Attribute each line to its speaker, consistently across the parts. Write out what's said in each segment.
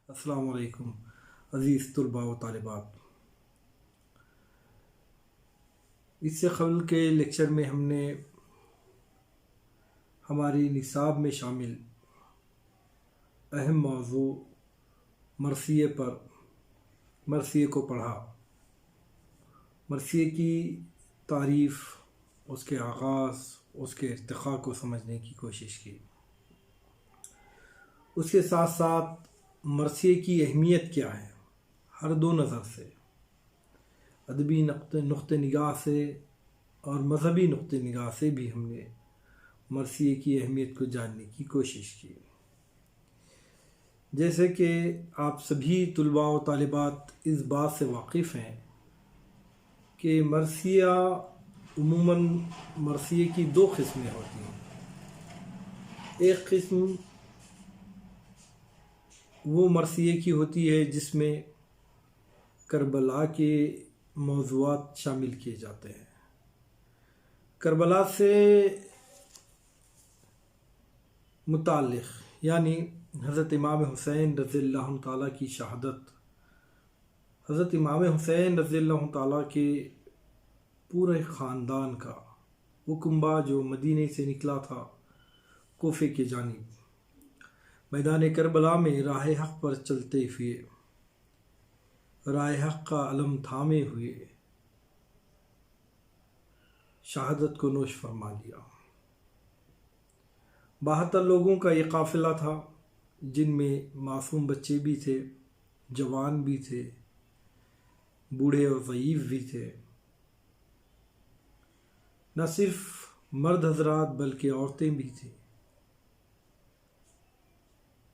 Speaker 1: السلام علیکم عزیز طلباء و طالبات۔ اس سے قبل کے لیکچر میں ہم نے ہماری نصاب میں شامل اہم موضوع مرثیے کو پڑھا۔ مرثیے کی تعریف، اس کے آغاز، اس کے ارتقاء کو سمجھنے کی کوشش کی۔ اس کے ساتھ ساتھ مرثیے کی اہمیت کیا ہے، ہر دو نظر سے، ادبی نقطہ نگاہ سے اور مذہبی نقطہ نگاہ سے بھی ہم نے مرثیے کی اہمیت کو جاننے کی کوشش کی۔ جیسے کہ آپ سبھی طلباء و طالبات اس بات سے واقف ہیں کہ عموماً مرثیے کی دو قسمیں ہوتی ہیں۔ ایک قسم وہ مرثیے کی ہوتی ہے جس میں کربلا کے موضوعات شامل کیے جاتے ہیں۔ کربلا سے متعلق یعنی حضرت امام حسین رضی اللہ تعالیٰ کی شہادت، حضرت امام حسین رضی اللہ تعالیٰ کے پورے خاندان کا، وہ کنبہ جو مدینہ سے نکلا تھا کوفے کی جانب، میدان کربلا میں راہ حق پر چلتے ہوئے، راہ حق کا علم تھامے ہوئے شہادت کو نوش فرما لیا۔ 72 لوگوں کا یہ قافلہ تھا، جن میں معصوم بچے بھی تھے، جوان بھی تھے، بوڑھے اور ضعیف بھی تھے، نہ صرف مرد حضرات بلکہ عورتیں بھی تھیں۔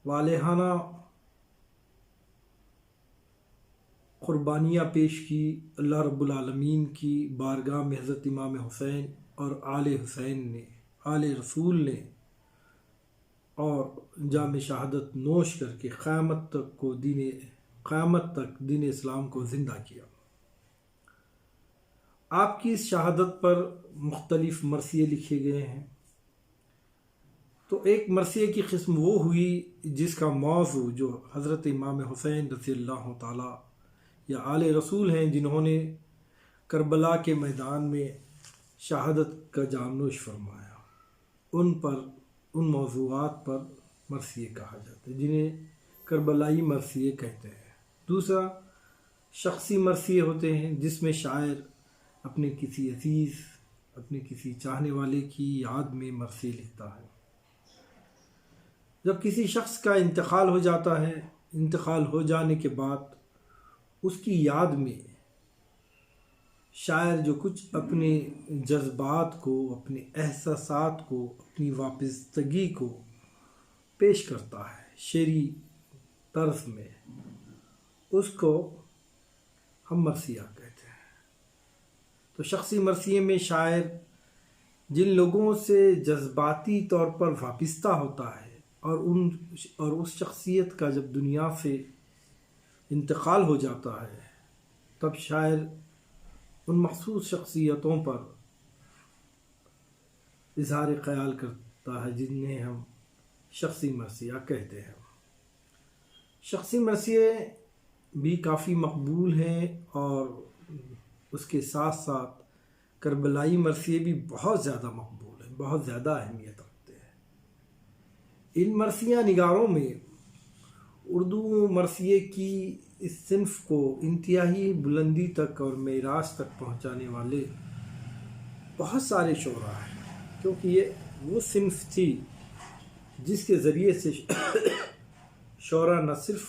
Speaker 1: والہانہ قربانیاں پیش کی اللہ رب العالمین کی بارگاہ میں حضرت امام حسین اور آل رسول نے، اور جام شہادت نوش کر کے قیامت تک دین اسلام کو زندہ کیا۔ آپ کی اس شہادت پر مختلف مرثیے لکھے گئے ہیں۔ تو ایک مرثیے کی قسم وہ ہوئی جس کا موضوع، جو حضرت امام حسین رضی اللہ تعالیٰ یا آل رسول ہیں جنہوں نے کربلا کے میدان میں شہادت کا جام نوش فرمایا، ان موضوعات پر مرثیے کہا جاتا ہے، جنہیں کربلائی مرثیے کہتے ہیں۔ دوسرا شخصی مرثیے ہوتے ہیں، جس میں شاعر اپنے کسی عزیز، اپنے کسی چاہنے والے کی یاد میں مرثیے لکھتا ہے۔ جب کسی شخص کا انتقال ہو جاتا ہے، انتقال ہو جانے کے بعد اس کی یاد میں شاعر جو کچھ اپنے جذبات کو، اپنے احساسات کو، اپنی وابستگی کو پیش کرتا ہے شعری طرز میں، اس کو ہم مرثیہ کہتے ہیں۔ تو شخصی مرثیے میں شاعر جن لوگوں سے جذباتی طور پر وابستہ ہوتا ہے اور اس شخصیت کا جب دنیا سے انتقال ہو جاتا ہے، تب شاعر ان مخصوص شخصیتوں پر اظہار خیال کرتا ہے، جنہیں ہم شخصی مرثیہ کہتے ہیں۔ شخصی مرثیے بھی کافی مقبول ہیں، اور اس کے ساتھ ساتھ کربلائی مرثیے بھی بہت زیادہ مقبول ہیں، بہت زیادہ اہمیت رکھتے ہیں۔ ان مرثیہ نگاروں میں اردو مرثیے کی اس صنف کو انتہائی بلندی تک اور معراج تک پہنچانے والے بہت سارے شعراء ہیں، کیونکہ یہ وہ صنف تھی جس کے ذریعے سے شعراء نہ صرف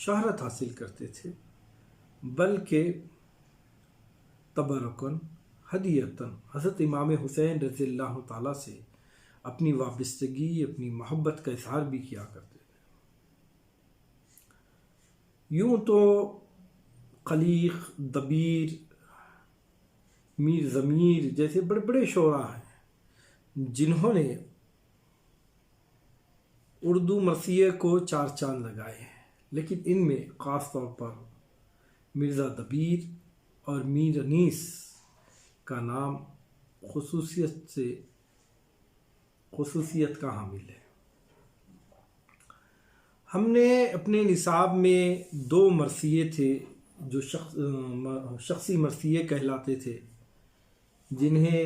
Speaker 1: شہرت حاصل کرتے تھے، بلکہ تبرکاً، ہدیتاً حضرت امام حسین رضی اللہ تعالیٰ سے اپنی وابستگی، اپنی محبت کا اظہار بھی کیا کرتے تھے۔ یوں تو خلیق، دبیر، میر ضمیر جیسے بڑے بڑے شعراء ہیں جنہوں نے اردو مرثیے کو چار چاند لگائے ہیں، لیکن ان میں خاص طور پر مرزا دبیر اور میر انیس کا نام خصوصیت کا حامل ہے۔ ہم نے اپنے نصاب میں 2 مرثیے تھے جو شخصی مرثیے کہلاتے تھے، جنہیں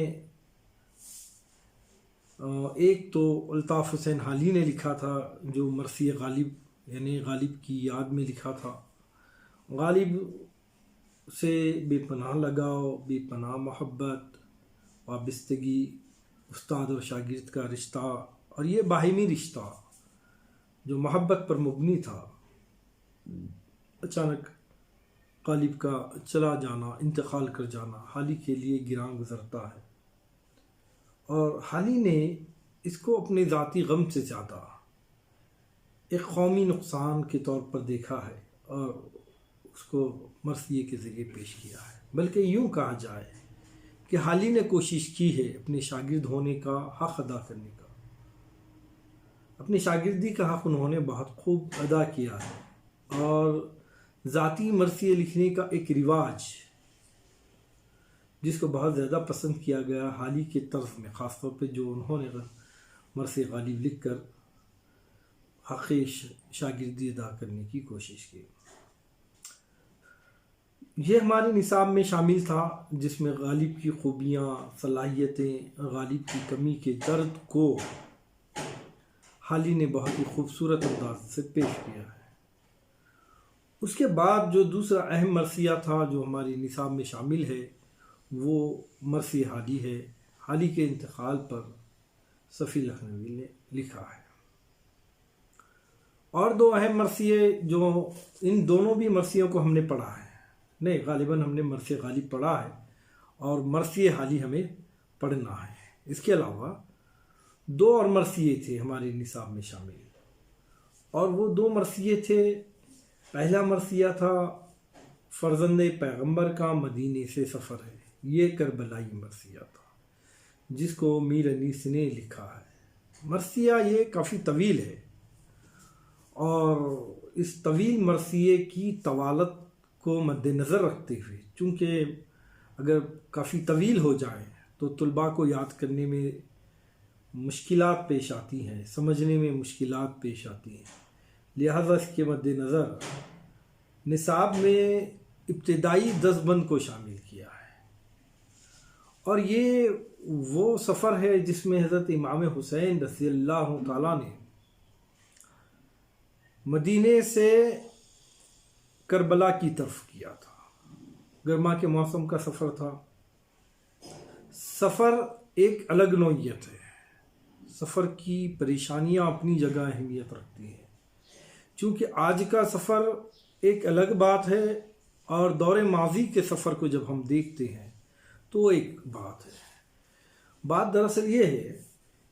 Speaker 1: ایک تو الطاف حسین حالی نے لکھا تھا جو مرثیہ غالب یعنی غالب کی یاد میں لکھا تھا۔ غالب سے بے پناہ لگاؤ، بے پناہ محبت، وابستگی، استاد اور شاگرد کا رشتہ، اور یہ باہمی رشتہ جو محبت پر مبنی تھا، اچانک غالب کا چلا جانا، انتقال کر جانا حالی کے لیے گراں گزرتا ہے، اور حالی نے اس کو اپنے ذاتی غم سے زیادہ ایک قومی نقصان کے طور پر دیکھا ہے اور اس کو مرثیے کے ذریعے پیش کیا ہے۔ بلکہ یوں کہا جائے کہ حالی نے کوشش کی ہے اپنے شاگرد ہونے کا حق ادا کرنے کا۔ اپنی شاگردی کا حق انہوں نے بہت خوب ادا کیا ہے، اور ذاتی مرثیے لکھنے کا ایک رواج جس کو بہت زیادہ پسند کیا گیا حالی کے طرز میں، خاص طور پہ جو انہوں نے مرثیہ غالب لکھ کر حق شاگردی ادا کرنے کی کوشش کی۔ یہ ہمارے نصاب میں شامل تھا، جس میں غالب کی خوبیاں، صلاحیتیں، غالب کی کمی کے درد کو حالی نے بہت ہی خوبصورت انداز سے پیش کیا ہے۔ اس کے بعد جو دوسرا اہم مرثیہ تھا جو ہمارے نصاب میں شامل ہے وہ مرثیہ حالی ہے۔ حالی کے انتقال پر صفی لکھنوی نے لکھا ہے۔ اور 2 اہم مرثیے جو ان دونوں بھی مرثیوں کو ہم نے پڑھا ہے، نہیں غالباً ہم نے مرثیہ غالب پڑھا ہے اور مرثیہ حالی ہمیں پڑھنا ہے۔ اس کے علاوہ 2 اور مرثیے تھے ہمارے نصاب میں شامل، اور وہ 2 مرثیے تھے۔ پہلا مرثیہ تھا فرزند پیغمبر کا مدینے سے سفر ہے، یہ کربلائی مرثیہ تھا جس کو میر انیس نے لکھا ہے۔ مرثیہ یہ کافی طویل ہے، اور اس طویل مرثیے کی طوالت کو مد نظر رکھتے ہوئے، چونکہ اگر کافی طویل ہو جائے تو طلباء کو یاد کرنے میں مشکلات پیش آتی ہیں، سمجھنے میں مشکلات پیش آتی ہیں، لہذا اس کے مد نظر نصاب میں ابتدائی 10 بند کو شامل کیا ہے۔ اور یہ وہ سفر ہے جس میں حضرت امام حسین رضی اللہ تعالیٰ نے مدینے سے کربلا کی طرف کیا تھا۔ گرما کے موسم کا سفر تھا۔ سفر ایک الگ نوعیت ہے، سفر کی پریشانیاں اپنی جگہ اہمیت رکھتی ہیں، چونکہ آج کا سفر ایک الگ بات ہے اور دور ماضی کے سفر کو جب ہم دیکھتے ہیں تو وہ ایک بات ہے۔ بات دراصل یہ ہے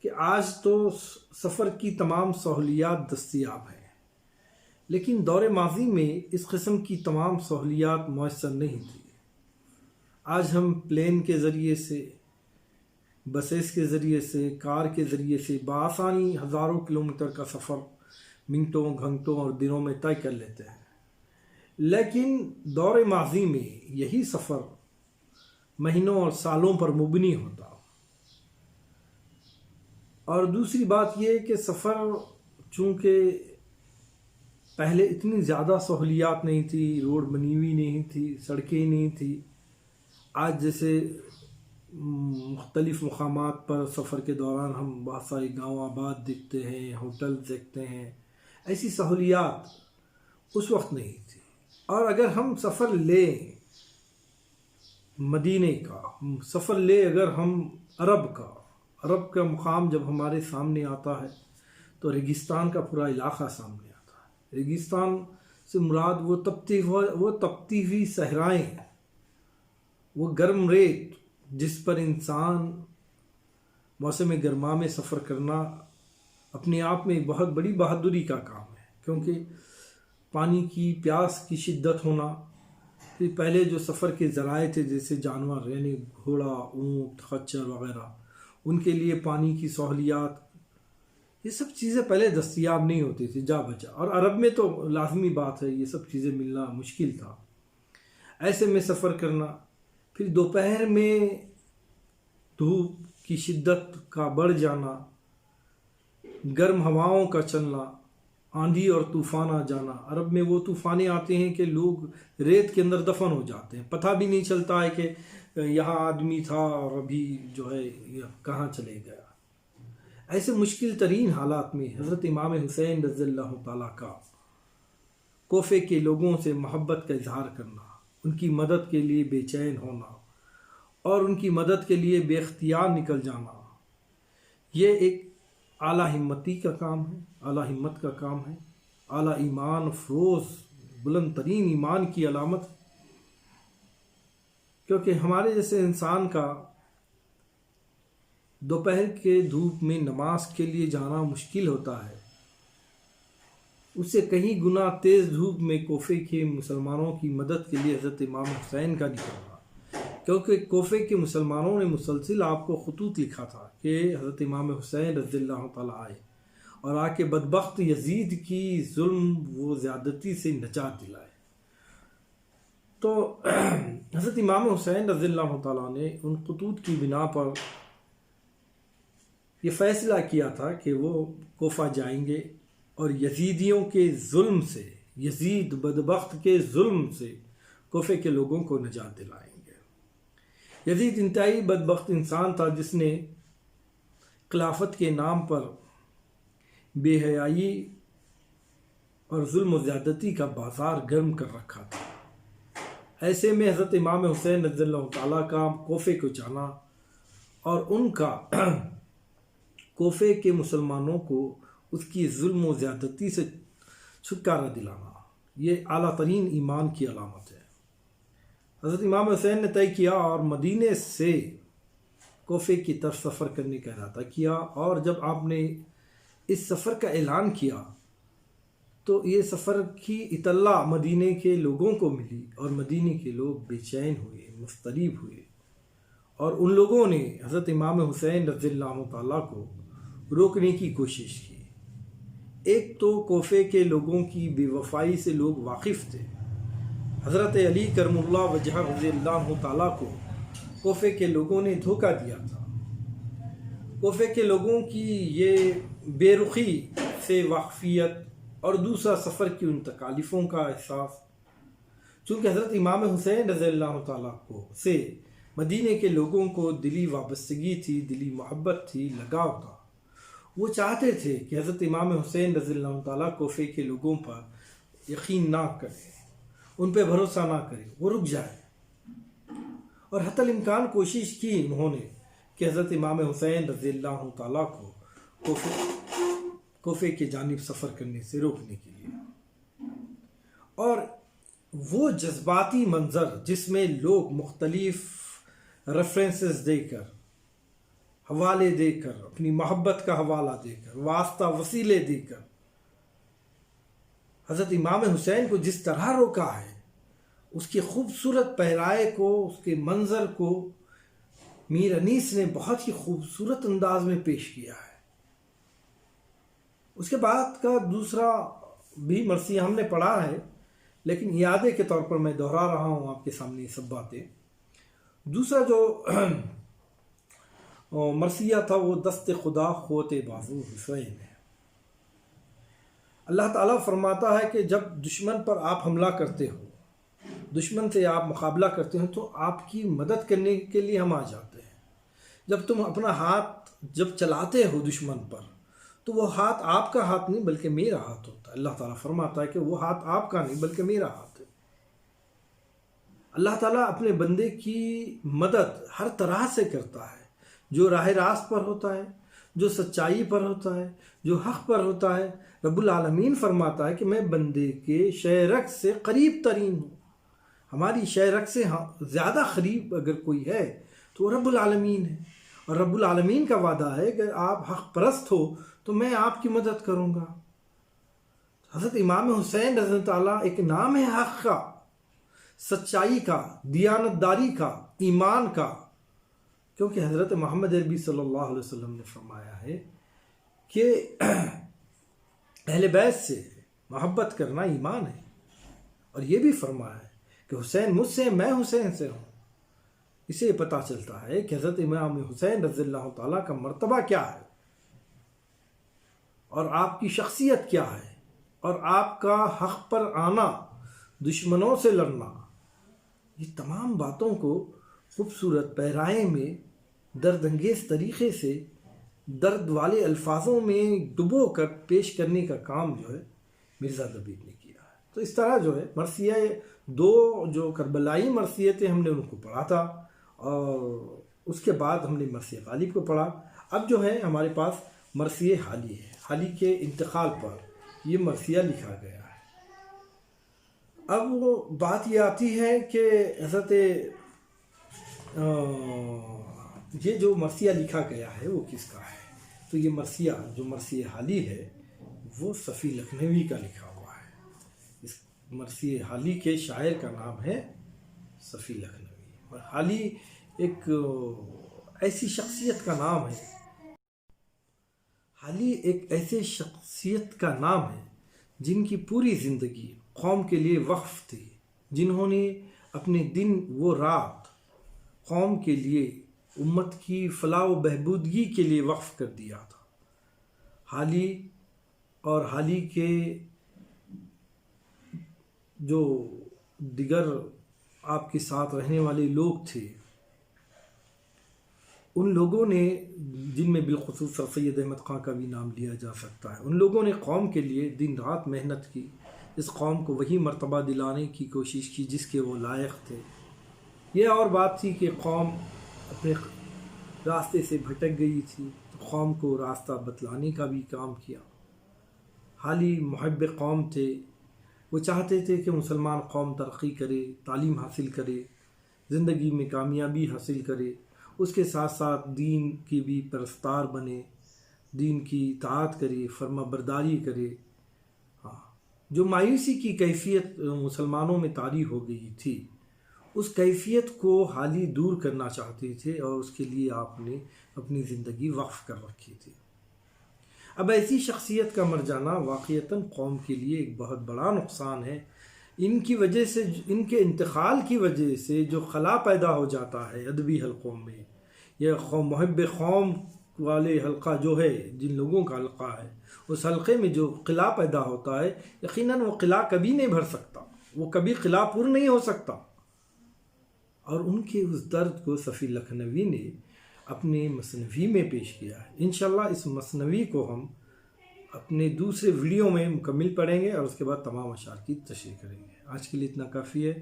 Speaker 1: کہ آج تو سفر کی تمام سہولیات دستیاب ہیں، لیکن دور ماضی میں اس قسم کی تمام سہولیات میسر نہیں تھی۔ آج ہم پلین کے ذریعے سے، بسیز کے ذریعے سے، کار کے ذریعے سے بآسانی ہزاروں کلومیٹر کا سفر منٹوں، گھنٹوں اور دنوں میں طے کر لیتے ہیں، لیکن دور ماضی میں یہی سفر مہینوں اور سالوں پر مبنی ہوتا۔ اور دوسری بات یہ کہ سفر چونکہ پہلے اتنی زیادہ سہولیات نہیں تھی، روڈ بنی ہوئی نہیں تھی، سڑکیں نہیں تھی، آج جیسے مختلف مقامات پر سفر کے دوران ہم بہت سارے گاؤں آباد دیکھتے ہیں، ہوٹل دیکھتے ہیں، ایسی سہولیات اس وقت نہیں تھی۔ اور اگر ہم سفر لیں مدینے کا، سفر لے اگر ہم عرب کا مقام جب ہمارے سامنے آتا ہے تو ریگستان کا پورا علاقہ سامنے آتا ہے۔ ریگستان سے مراد وہ تپتی ہوئی صحرائیں ہیں، وہ گرم ریت جس پر انسان موسم گرما میں سفر کرنا اپنے آپ میں بہت بڑی بہادری کا کام ہے، کیونکہ پانی کی پیاس کی شدت ہونا، پھر پہلے جو سفر کے ذرائع تھے جیسے جانور یعنی گھوڑا، اونٹ، خچر وغیرہ، ان کے لیے پانی کی سہولیات، یہ سب چیزیں پہلے دستیاب نہیں ہوتی تھی جا بجا، اور عرب میں تو لازمی بات ہے یہ سب چیزیں ملنا مشکل تھا۔ ایسے میں سفر کرنا، پھر دوپہر میں دھوپ کی شدت کا بڑھ جانا، گرم ہواؤں کا چلنا، آندھی اور طوفان آ جانا، عرب میں وہ طوفانے آتے ہیں کہ لوگ ریت کے اندر دفن ہو جاتے ہیں، پتہ بھی نہیں چلتا ہے کہ یہاں آدمی تھا اور ابھی جو ہے یہ کہاں چلے گیا۔ ایسے مشکل ترین حالات میں حضرت امام حسین رضی اللہ تعالیٰ کا کوفے کے لوگوں سے محبت کا اظہار کرنا، ان کی مدد کے لیے بے چین ہونا اور ان کی مدد کے لیے بے اختیار نکل جانا، یہ ایک اعلیٰ ہمتی کا کام ہے، اعلیٰ ہمت کا کام ہے، اعلیٰ ایمان افروز بلند ترین ایمان کی علامت ہے۔ کیونکہ ہمارے جیسے انسان کا دوپہر کے دھوپ میں نماز کے لیے جانا مشکل ہوتا ہے، اس سے کہیں گنا تیز دھوپ میں کوفے کے مسلمانوں کی مدد کے لیے حضرت امام حسین کا نکلنا، کیونکہ کوفے کے مسلمانوں نے مسلسل آپ کو خطوط لکھا تھا کہ حضرت امام حسین رضی اللہ تعالیٰ آئے اور آ کے بدبخت یزید کی ظلم و زیادتی سے نجات دلائے۔ تو حضرت امام حسین رضی اللہ تعالیٰ نے ان خطوط کی بنا پر یہ فیصلہ کیا تھا کہ وہ کوفہ جائیں گے اور یزیدیوں کے ظلم سے، یزید بدبخت کے ظلم سے کوفے کے لوگوں کو نجات دلائیں گے۔ یزید انتہائی بدبخت انسان تھا جس نے خلافت کے نام پر بے حیائی اور ظلم و زیادتی کا بازار گرم کر رکھا تھا۔ ایسے میں حضرت امام حسین رضی اللہ تعالیٰ کا کوفے کو جانا اور ان کا کوفے کے مسلمانوں کو اس کی ظلم و زیادتی سے چھٹکارا دلانا، یہ اعلیٰ ترین ایمان کی علامت ہے۔ حضرت امام حسین نے طے کیا اور مدینے سے کوفے کی طرف سفر کرنے کا ارادہ کیا، اور جب آپ نے اس سفر کا اعلان کیا تو یہ سفر کی اطلاع مدینے کے لوگوں کو ملی اور مدینے کے لوگ بے چین ہوئے، مضطرب ہوئے، اور ان لوگوں نے حضرت امام حسین رضی اللہ تعالیٰ کو روکنے کی کوشش کی۔ ایک تو کوفے کے لوگوں کی بے وفائی سے لوگ واقف تھے، حضرت علی کرم اللہ وجہہ رضی اللہ تعالیٰ کو کوفے کے لوگوں نے دھوکہ دیا تھا۔ کوفے کے لوگوں کی یہ بے رخی سے واقفیت اور دوسرا سفر کی ان تکالیفوں کا احساس، چونکہ حضرت امام حسین رضی اللہ تعالیٰ کو سے مدینے کے لوگوں کو دلی وابستگی تھی، دلی محبت تھی، لگاؤ تھا، وہ چاہتے تھے کہ حضرت امام حسین رضی اللہ تعالیٰ کوفے کے لوگوں پر یقین نہ کرے، ان پہ بھروسہ نہ کرے، وہ رک جائے، اور حتی الامکان کوشش کی انہوں نے کہ حضرت امام حسین رضی اللہ تعالیٰ کو کوفے کی جانب سفر کرنے سے روکنے کے لیے۔ اور وہ جذباتی منظر جس میں لوگ مختلف ریفرنسز دے کر، حوالے دے کر، اپنی محبت کا حوالہ دے کر، واسطہ وسیلے دے کر حضرت امام حسین کو جس طرح روکا ہے، اس کی خوبصورت پہرائے کو، اس کے منظر کو میر انیس نے بہت ہی خوبصورت انداز میں پیش کیا ہے۔ اس کے بعد کا دوسرا بھی مرثیہ ہم نے پڑھا ہے، لیکن اعادے کے طور پر میں دہرا رہا ہوں آپ کے سامنے یہ سب باتیں۔ دوسرا جو مرثیہ تھا وہ دست خدا قوت بازو حسین ہے۔ اللہ تعالیٰ فرماتا ہے کہ جب دشمن پر آپ حملہ کرتے ہو، دشمن سے آپ مقابلہ کرتے ہو، تو آپ کی مدد کرنے کے لیے ہم آ جاتے ہیں۔ جب تم اپنا ہاتھ جب چلاتے ہو دشمن پر، تو وہ ہاتھ آپ کا ہاتھ نہیں بلکہ میرا ہاتھ ہوتا ہے۔ اللہ تعالیٰ فرماتا ہے کہ وہ ہاتھ آپ کا نہیں بلکہ میرا ہاتھ ہے۔ اللہ تعالیٰ اپنے بندے کی مدد ہر طرح سے کرتا ہے، جو راہ راست پر ہوتا ہے، جو سچائی پر ہوتا ہے، جو حق پر ہوتا ہے۔ رب العالمین فرماتا ہے کہ میں بندے کے شہرک سے قریب ترین ہوں۔ ہماری شہرک سے زیادہ قریب اگر کوئی ہے تو رب العالمین ہے، اور رب العالمین کا وعدہ ہے کہ آپ حق پرست ہو تو میں آپ کی مدد کروں گا۔ حضرت امام حسین رضی اللہ تعالیٰ ایک نام ہے حق کا، سچائی کا، دیانتداری کا، ایمان کا، کیونکہ حضرت محمد عربی صلی اللہ علیہ وسلم نے فرمایا ہے کہ اہل بیت سے محبت کرنا ایمان ہے، اور یہ بھی فرمایا ہے کہ حسین مجھ سے، میں حسین سے ہوں۔ اسے یہ پتہ چلتا ہے کہ حضرت امام حسین رضی اللہ تعالیٰ کا مرتبہ کیا ہے اور آپ کی شخصیت کیا ہے، اور آپ کا حق پر آنا، دشمنوں سے لڑنا، یہ تمام باتوں کو خوبصورت پیرائے میں درد انگیز طریقے سے درد والے الفاظوں میں ڈبو کر پیش کرنے کا کام جو ہے مرزا لبیب نے کیا ہے۔ تو اس طرح جو ہے مرثیہ دو جو کربلائی مرثیے تھے ہم نے ان کو پڑھا تھا، اور اس کے بعد ہم نے مرثیہ غالب کو پڑھا۔ اب جو ہے ہمارے پاس مرثیہ حالی ہے، حالی کے انتقال پر یہ مرثیہ لکھا گیا ہے۔ اب وہ بات یہ آتی ہے کہ حضرت یہ جو مرثیہ لکھا گیا ہے وہ کس کا ہے؟ تو یہ مرثیہ جو مرثیہ حالی ہے وہ صفی لکھنوی کا لکھا ہوا ہے۔ اس مرثیہ حالی کے شاعر کا نام ہے صفی لکھنوی، اور حالی ایک ایسی شخصیت کا نام ہے، حالی ایک ایسے شخصیت کا نام ہے جن کی پوری زندگی قوم کے لیے وقف تھی، جنہوں نے اپنے دن و رات قوم کے لیے، امت کی فلاح و بہبودگی کے لیے وقف کر دیا تھا۔ حالی اور حالی کے جو دیگر آپ کے ساتھ رہنے والے لوگ تھے، ان لوگوں نے، جن میں بالخصوص سر سید احمد خان کا بھی نام لیا جا سکتا ہے، ان لوگوں نے قوم کے لیے دن رات محنت کی، اس قوم کو وہی مرتبہ دلانے کی کوشش کی جس کے وہ لائق تھے۔ یہ اور بات تھی کہ قوم اپنے راستے سے بھٹک گئی تھی، تو قوم کو راستہ بتلانے کا بھی کام کیا۔ حالی محب قوم تھے، وہ چاہتے تھے کہ مسلمان قوم ترقی کرے، تعلیم حاصل کرے، زندگی میں کامیابی حاصل کرے، اس کے ساتھ ساتھ دین کی بھی پرستار بنے، دین کی اطاعت کرے، فرما برداری کرے۔ جو مایوسی کی کیفیت مسلمانوں میں طاری ہو گئی تھی، اس کیفیت کو حالی دور کرنا چاہتے تھے، اور اس کے لیے آپ نے اپنی زندگی وقف کر رکھی تھی۔ اب ایسی شخصیت کا مر جانا واقعتاً قوم کے لیے ایک بہت بڑا نقصان ہے۔ ان کی وجہ سے، ان کے انتقال کی وجہ سے جو خلا پیدا ہو جاتا ہے ادبی حلقوں میں، یا محب قوم والے حلقہ جو ہے، جن لوگوں کا حلقہ ہے، اس حلقے میں جو قلعہ پیدا ہوتا ہے، یقیناً وہ قلعہ کبھی نہیں بھر سکتا، وہ کبھی قلعہ پر نہیں ہو سکتا۔ اور ان کے اس درد کو صفی لکھنوی نے اپنے مثنوی میں پیش کیا ہے۔ انشاءاللہ اس مثنوی کو ہم اپنے دوسرے ویڈیو میں مکمل پڑھیں گے، اور اس کے بعد تمام اشعار کی تشریح کریں گے۔ آج کے لیے اتنا کافی ہے،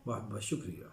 Speaker 1: بہت بہت شکریہ۔